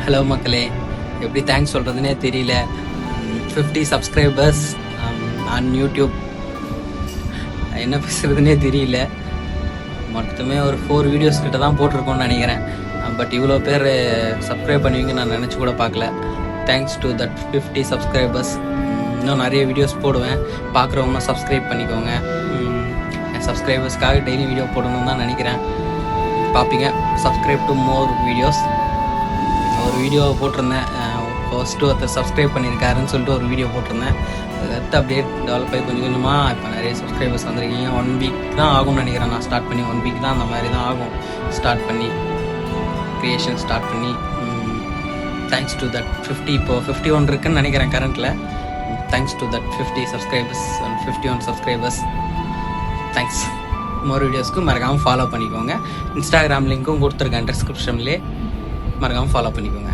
Hello மக்களே, எப்படி thanks சொல்கிறதுனே தெரியல. 50 சப்ஸ்கிரைபர்ஸ் ஆன் யூடியூப். என்ன பேசுகிறதுனே தெரியல. மொத்தமே ஒரு 4 வீடியோஸ் கிட்ட தான் போட்டிருக்கோன்னு நினைக்கிறேன். பட் இவ்வளோ பேர் சப்ஸ்கிரைப் பண்ணுவீங்க நான் நினச்சி கூட பார்க்கல. Thanks to that 50 subscribers. இன்னும் நிறைய வீடியோஸ் போடுவேன், பார்க்குறவங்க சப்ஸ்கிரைப் பண்ணிக்கோங்க. என் சப்ஸ்கிரைபர்ஸ்க்காக டெய்லி வீடியோ போடணும்னு தான் நினைக்கிறேன். பார்ப்பீங்க. Subscribe to more videos. ஒரு வீடியோ போட்டிருந்தேன், ஃபர்ஸ்ட்டு ஒருத்தர் சப்ஸ்கிரைப் பண்ணியிருக்காருன்னு சொல்லிட்டு ஒரு வீடியோ போட்டிருந்தேன். அதுக்கடுத்து அப்படியே டெவலப் ஆகி கொஞ்சம் கொஞ்சமாக இப்போ நிறைய சப்ஸ்கிரைபர்ஸ் வந்திருக்கீங்க. 1 வீக் தான் ஆகும்னு நினைக்கிறேன். நான் ஸ்டார்ட் பண்ணி 1 வீக் தான் அந்த மாதிரி தான் ஆகும். ஸ்டார்ட் பண்ணி க்ரியேஷன் ஸ்டார்ட் பண்ணி தேங்க்ஸ் டு தட் 50. இப்போது 51 இருக்குன்னு நினைக்கிறேன் கரண்ட்டில். Thanks to that 50 subscribers and 51 subscribers. Thanks. More வீடியோஸ்க்கு மறக்காமல் ஃபாலோ பண்ணிக்கோங்க. இன்ஸ்டாகிராம் லிங்க்கும் கொடுத்துருக்கேன் டிஸ்கிரிப்ஷன்லேயே, மறக்காமல் ஃபாலோ பண்ணிக்கோங்க.